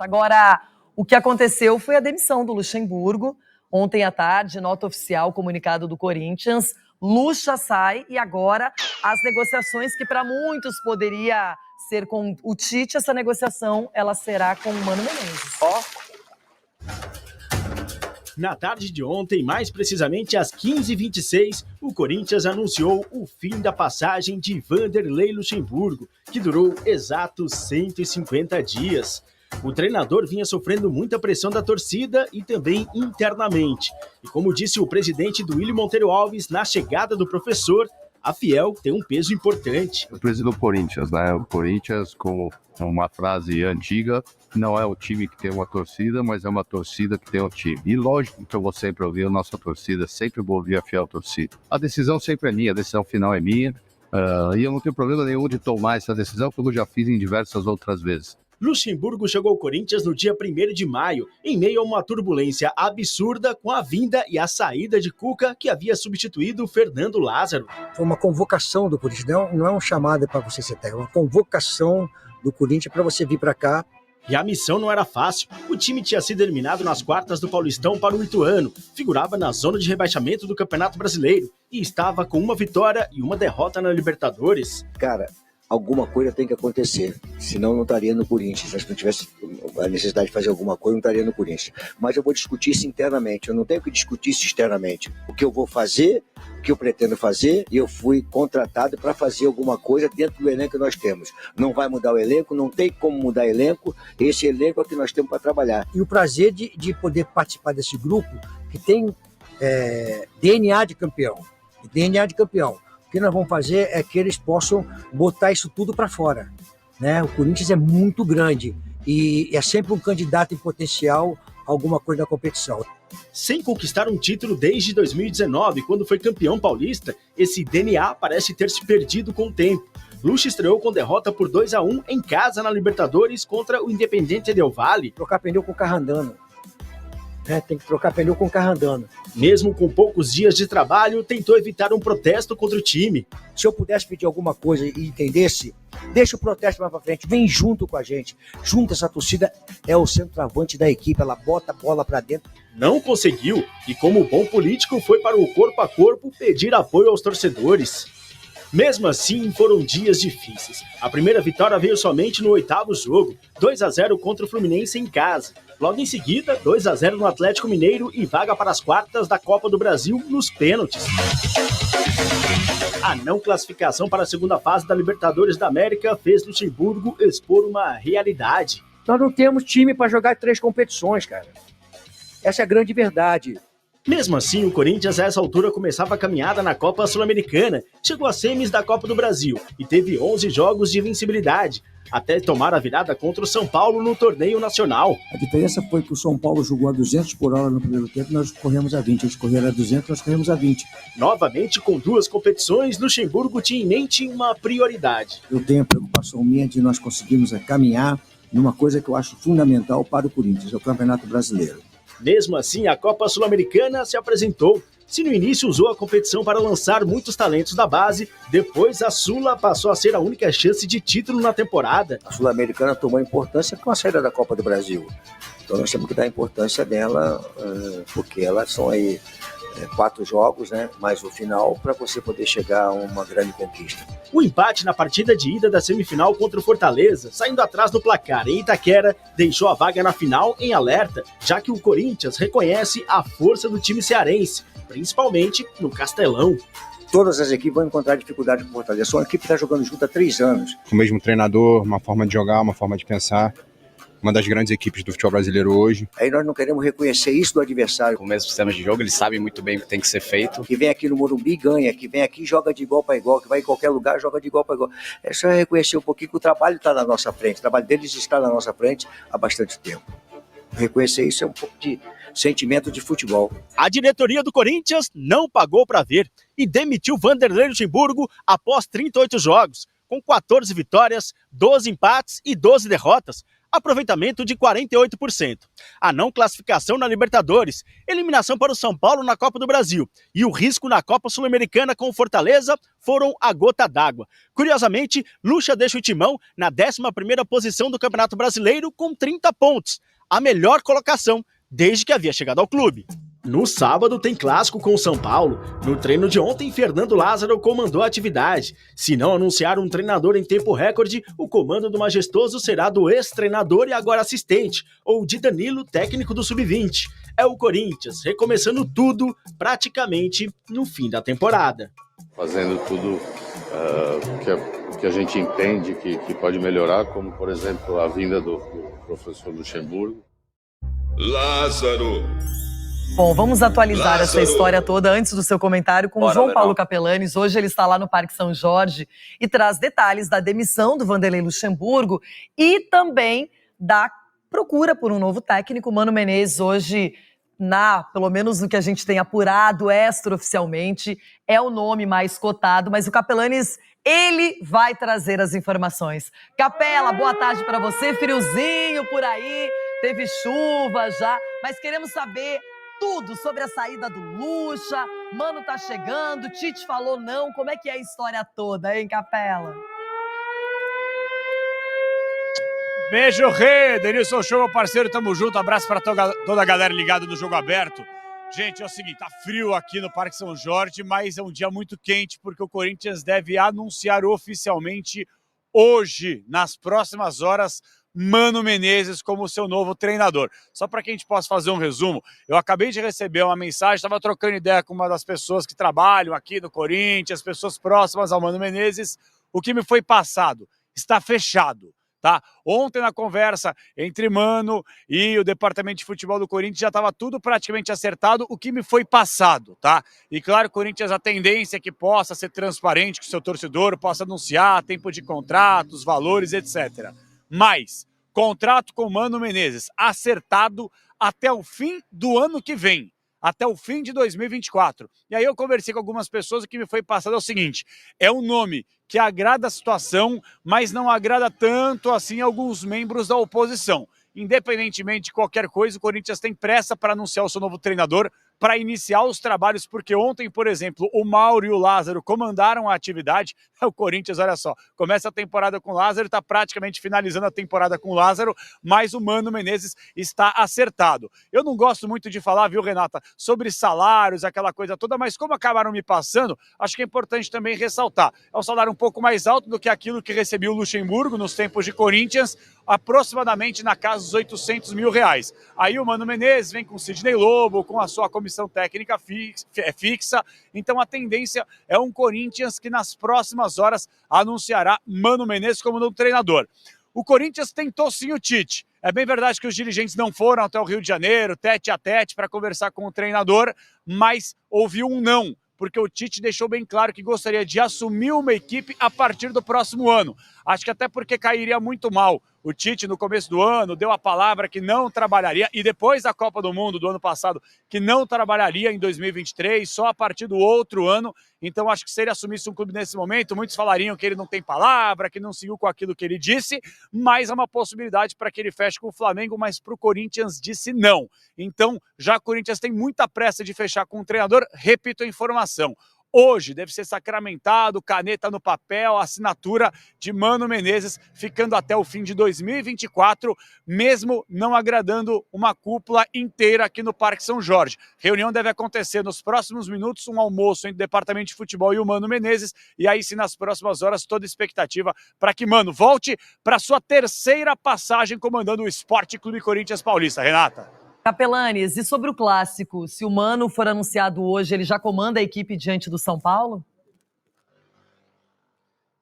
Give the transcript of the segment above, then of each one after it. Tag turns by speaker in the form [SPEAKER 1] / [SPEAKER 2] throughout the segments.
[SPEAKER 1] Agora, o que aconteceu foi a demissão do Luxemburgo. Ontem à tarde, nota oficial, comunicado do Corinthians, Luxa sai e agora as negociações que para muitos poderia ser com o Tite, essa negociação ela será com o Mano Menezes.
[SPEAKER 2] Na tarde de ontem, mais precisamente às 15h26, o Corinthians anunciou o fim da passagem de Vanderlei Luxemburgo, que durou exatos 150 dias. O treinador vinha sofrendo muita pressão da torcida e também internamente. E como disse o presidente Duílio Monteiro Alves, na chegada do professor, a Fiel tem um peso importante.
[SPEAKER 3] O presidente do Corinthians, né? O Corinthians, com uma frase antiga, não é o time que tem uma torcida, mas é uma torcida que tem um time. E lógico que eu vou sempre ouvir a nossa torcida, sempre vou ouvir a Fiel torcida. A decisão sempre é minha, a decisão final é minha. E eu não tenho problema nenhum de tomar essa decisão, como eu já fiz em diversas outras vezes.
[SPEAKER 2] Luxemburgo chegou ao Corinthians no dia 1º de maio, em meio a uma turbulência absurda com a vinda e a saída de Cuca, que havia substituído Fernando Lázaro.
[SPEAKER 4] Foi uma convocação do Corinthians, não é uma chamada para você ser técnico, é uma convocação do Corinthians para você vir para cá.
[SPEAKER 2] E a missão não era fácil. O time tinha sido eliminado nas quartas do Paulistão para o Ituano, figurava na zona de rebaixamento do Campeonato Brasileiro e estava com uma vitória e uma derrota na Libertadores.
[SPEAKER 4] Cara, alguma coisa tem que acontecer, senão não estaria no Corinthians. Se não tivesse a necessidade de fazer alguma coisa, não estaria no Corinthians. Mas eu vou discutir isso internamente, eu não tenho que discutir isso externamente. O que eu vou fazer, o que eu pretendo fazer, e eu fui contratado para fazer alguma coisa dentro do elenco que nós temos. Não vai mudar o elenco, não tem como mudar o elenco, esse elenco é o que nós temos para trabalhar. E o prazer de poder participar desse grupo que tem DNA de campeão. O que nós vamos fazer é que eles possam botar isso tudo para fora, né? O Corinthians é muito grande e é sempre um candidato em potencial a alguma coisa da competição.
[SPEAKER 2] Sem conquistar um título desde 2019, quando foi campeão paulista, esse DNA parece ter se perdido com o tempo. Luxa estreou com derrota por 2-1 em casa na Libertadores contra o Independiente Del Valle.
[SPEAKER 4] Trocar pneu com o carro andando. Tem que trocar pneu com o carro andando.
[SPEAKER 2] Mesmo com poucos dias de trabalho, tentou evitar um protesto contra o time.
[SPEAKER 4] Se eu pudesse pedir alguma coisa e entendesse, deixa o protesto mais pra frente, vem junto com a gente. Junto, essa torcida é o centroavante da equipe, ela bota a bola pra dentro.
[SPEAKER 2] Não conseguiu e, como bom político, foi para o corpo a corpo pedir apoio aos torcedores. Mesmo assim, foram dias difíceis. A primeira vitória veio somente no 8º jogo, 2-0 contra o Fluminense em casa. Logo em seguida, 2-0 no Atlético Mineiro e vaga para as quartas da Copa do Brasil nos pênaltis. A não classificação para a segunda fase da Libertadores da América fez Luxemburgo expor uma realidade.
[SPEAKER 4] Nós não temos time para jogar 3 competições, cara. Essa é a grande verdade.
[SPEAKER 2] Mesmo assim, o Corinthians a essa altura começava a caminhada na Copa Sul-Americana, chegou às semis da Copa do Brasil e teve 11 jogos de invencibilidade, até tomar a virada contra o São Paulo no torneio nacional.
[SPEAKER 4] A diferença foi que o São Paulo jogou a 200 por hora no primeiro tempo, nós corremos a 20, eles correram a 200, nós corremos a 20.
[SPEAKER 2] Novamente, com 2 competições, Luxemburgo tinha em mente uma prioridade.
[SPEAKER 4] Eu tenho a preocupação minha de nós conseguirmos caminhar numa coisa que eu acho fundamental para o Corinthians, é o Campeonato Brasileiro.
[SPEAKER 2] Mesmo assim, a Copa Sul-Americana se apresentou. Se no início usou a competição para lançar muitos talentos da base, depois a Sula passou a ser a única chance de título na temporada.
[SPEAKER 4] A Sul-Americana tomou importância com a saída da Copa do Brasil. Então nós temos que dar importância dela, porque elas são aí 4 jogos, né? Mais o final, para você poder chegar a uma grande conquista.
[SPEAKER 2] O empate na partida de ida da semifinal contra o Fortaleza, saindo atrás do placar em Itaquera, deixou a vaga na final em alerta, já que o Corinthians reconhece a força do time cearense, principalmente no Castelão.
[SPEAKER 4] Todas as equipes vão encontrar dificuldade com o Fortaleza. Só a equipe está jogando junto há 3 anos.
[SPEAKER 5] O mesmo treinador, uma forma de jogar, uma forma de pensar. Uma das grandes equipes do futebol brasileiro hoje.
[SPEAKER 4] Aí nós não queremos reconhecer isso do adversário.
[SPEAKER 6] Com o mesmo sistema de jogo, eles sabem muito bem o que tem que ser feito.
[SPEAKER 4] Que vem aqui no Morumbi ganha, que vem aqui joga de igual para igual, que vai em qualquer lugar joga de igual para igual. É só reconhecer um pouquinho que o trabalho está na nossa frente, o trabalho deles está na nossa frente há bastante tempo. Reconhecer isso é um pouco de sentimento de futebol.
[SPEAKER 2] A diretoria do Corinthians não pagou para ver e demitiu Vanderlei Luxemburgo após 38 jogos. Com 14 vitórias, 12 empates e 12 derrotas, aproveitamento de 48%. A não classificação na Libertadores, eliminação para o São Paulo na Copa do Brasil e o risco na Copa Sul-Americana com o Fortaleza foram a gota d'água. Curiosamente, Lucha deixa o Timão na 11ª posição do Campeonato Brasileiro com 30 pontos, a melhor colocação desde que havia chegado ao clube. No sábado tem clássico com o São Paulo. No treino de ontem, Fernando Lázaro comandou a atividade. Se não anunciar um treinador em tempo recorde, o comando do Majestoso será do ex-treinador e agora assistente, ou de Danilo, técnico do Sub-20. É o Corinthians, recomeçando tudo praticamente no fim da temporada.
[SPEAKER 3] Fazendo tudo que a gente entende que pode melhorar, como, por exemplo, a vinda do professor Luxemburgo.
[SPEAKER 7] Lázaro.
[SPEAKER 1] Bom, vamos atualizar essa história toda antes do seu comentário com o João Paulo Capelanes. Hoje ele está lá no Parque São Jorge e traz detalhes da demissão do Vanderlei Luxemburgo e também da procura por um novo técnico. Mano Menezes hoje, pelo menos no que a gente tem apurado extraoficialmente, é o nome mais cotado, mas o Capelanes, ele vai trazer as informações. Capela, boa tarde para você, friozinho por aí, teve chuva já, mas queremos saber tudo sobre a saída do Lucha. Mano tá chegando, Tite falou não. Como é que é a história toda, hein, Capela?
[SPEAKER 8] Beijo, Rê. Denilson Show, meu parceiro, tamo junto. Abraço pra toda a galera ligada no Jogo Aberto. Gente, é o seguinte, tá frio aqui no Parque São Jorge, mas é um dia muito quente, porque o Corinthians deve anunciar oficialmente hoje, nas próximas horas, Mano Menezes como seu novo treinador. Só para que a gente possa fazer um resumo, eu acabei de receber uma mensagem, estava trocando ideia com uma das pessoas que trabalham aqui no Corinthians, pessoas próximas ao Mano Menezes. O que me foi passado está fechado, tá? Ontem na conversa entre Mano e o departamento de futebol do Corinthians já estava tudo praticamente acertado, o que me foi passado, tá? E claro, o Corinthians, a tendência é que possa ser transparente com o seu torcedor, possa anunciar tempo de contratos, valores, etc. Mas contrato com o Mano Menezes acertado até o fim do ano que vem, até o fim de 2024. E aí eu conversei com algumas pessoas, o que me foi passado é o seguinte, é um nome que agrada a situação, mas não agrada tanto assim alguns membros da oposição. Independentemente de qualquer coisa, o Corinthians tem pressa para anunciar o seu novo treinador, para iniciar os trabalhos, porque ontem, por exemplo, o Mauro e o Lázaro comandaram a atividade. O Corinthians, olha só, começa a temporada com o Lázaro, está praticamente finalizando a temporada com o Lázaro, mas o Mano Menezes está acertado. Eu não gosto muito de falar, viu, Renata, sobre salários, aquela coisa toda, mas como acabaram me passando, acho que é importante também ressaltar. É um salário um pouco mais alto do que aquilo que recebia o Luxemburgo nos tempos de Corinthians, aproximadamente na casa dos R$800 mil. Aí o Mano Menezes vem com o Sidney Lobo, com a sua comissão técnica fixa, então a tendência é um Corinthians que nas próximas horas anunciará Mano Menezes como novo treinador. O Corinthians tentou sim o Tite. É bem verdade que os dirigentes não foram até o Rio de Janeiro, tete a tete, para conversar com o treinador, mas houve um não, porque o Tite deixou bem claro que gostaria de assumir uma equipe a partir do próximo ano. Acho que até porque cairia muito mal. O Tite, no começo do ano, deu a palavra que não trabalharia, e depois da Copa do Mundo do ano passado, que não trabalharia em 2023, só a partir do outro ano. Então, acho que se ele assumisse um clube nesse momento, muitos falariam que ele não tem palavra, que não seguiu com aquilo que ele disse, mas é uma possibilidade para que ele feche com o Flamengo, mas para o Corinthians disse não. Então, já o Corinthians tem muita pressa de fechar com o treinador, repito a informação. Hoje deve ser sacramentado, caneta no papel, assinatura de Mano Menezes, ficando até o fim de 2024, mesmo não agradando uma cúpula inteira aqui no Parque São Jorge. Reunião deve acontecer nos próximos minutos, um almoço entre o Departamento de Futebol e o Mano Menezes, e aí sim nas próximas horas toda expectativa para que Mano volte para sua terceira passagem comandando o Esporte Clube Corinthians Paulista. Renata.
[SPEAKER 1] Capelanes, e sobre o clássico, se o Mano for anunciado hoje, ele já comanda a equipe diante do São Paulo?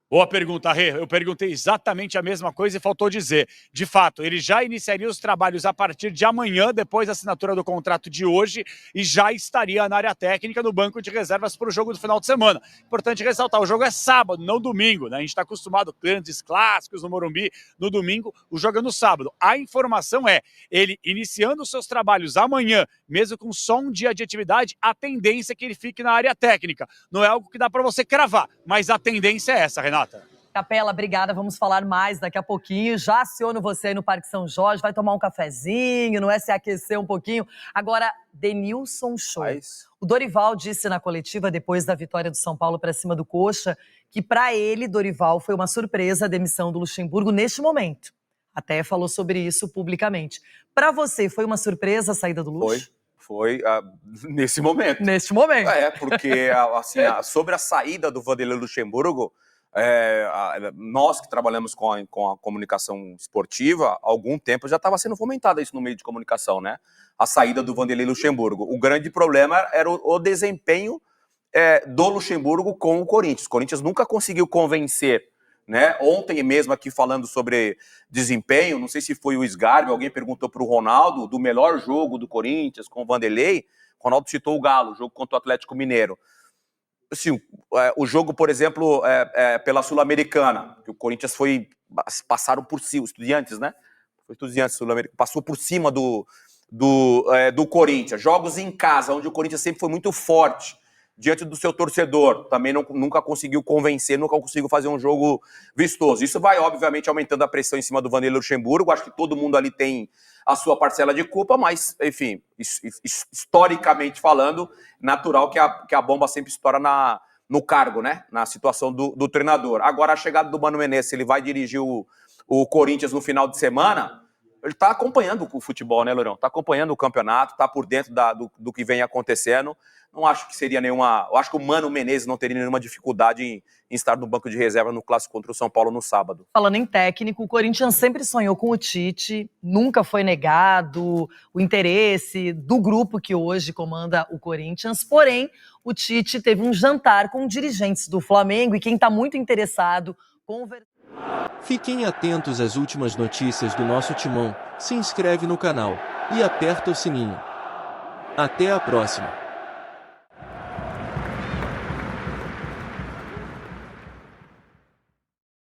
[SPEAKER 8] Boa pergunta, Rê. Eu perguntei exatamente a mesma coisa e faltou dizer. De fato, ele já iniciaria os trabalhos a partir de amanhã, depois da assinatura do contrato de hoje, e já estaria na área técnica no banco de reservas para o jogo do final de semana. Importante ressaltar, o jogo é sábado, não domingo, né? A gente está acostumado com grandes clássicos no Morumbi no domingo, o jogo é no sábado. A informação é, ele iniciando os seus trabalhos amanhã, mesmo com só um dia de atividade, a tendência é que ele fique na área técnica. Não é algo que dá para você cravar, mas a tendência é essa, Renata.
[SPEAKER 1] Capela, obrigada. Vamos falar mais daqui a pouquinho. Já aciono você aí no Parque São Jorge. Vai tomar um cafezinho, não é? Se aquecer um pouquinho. Agora, Denilson Show. O Dorival disse na coletiva, depois da vitória do São Paulo para cima do Coxa, que para ele, Dorival, foi uma surpresa a demissão do Luxemburgo neste momento. Até falou sobre isso publicamente. Para você, foi uma surpresa a saída do Lux?
[SPEAKER 9] Foi nesse momento.
[SPEAKER 1] Neste momento.
[SPEAKER 9] Porque assim, sobre a saída do Vanderlei Luxemburgo, nós que trabalhamos com a comunicação esportiva, há algum tempo já estava sendo fomentado isso no meio de comunicação, né? A saída do Vanderlei Luxemburgo. O grande problema era o desempenho do Luxemburgo com o Corinthians. O Corinthians nunca conseguiu convencer, né? Ontem mesmo aqui falando sobre desempenho, não sei se foi o Sgarbi, alguém perguntou para o Ronaldo do melhor jogo do Corinthians com o Vanderlei. O Ronaldo citou o Galo, o jogo contra o Atlético Mineiro. Assim, o jogo, por exemplo, pela Sul-Americana, que o Corinthians passaram por cima, os Estudiantes, né? Foi Estudiantes, passou por cima do Corinthians. Jogos em casa, onde o Corinthians sempre foi muito forte diante do seu torcedor, também nunca conseguiu convencer, nunca conseguiu fazer um jogo vistoso. Isso vai, obviamente, aumentando a pressão em cima do Vanderlei Luxemburgo. Acho que todo mundo ali tem a sua parcela de culpa, mas, enfim, historicamente falando, natural que a bomba sempre estoura no cargo, né? Na situação do treinador. Agora, a chegada do Mano Menezes, ele vai dirigir o Corinthians no final de semana. Ele está acompanhando o futebol, né, Lourão? Está acompanhando o campeonato, está por dentro do que vem acontecendo. Não acho que seria nenhuma... Eu acho que o Mano Menezes não teria nenhuma dificuldade em estar no banco de reserva no clássico contra o São Paulo no sábado.
[SPEAKER 1] Falando em técnico, o Corinthians sempre sonhou com o Tite, nunca foi negado o interesse do grupo que hoje comanda o Corinthians, porém, o Tite teve um jantar com dirigentes do Flamengo e quem está muito interessado...
[SPEAKER 10] Fiquem atentos às últimas notícias do nosso timão, se inscreve no canal e aperta o sininho. Até a próxima!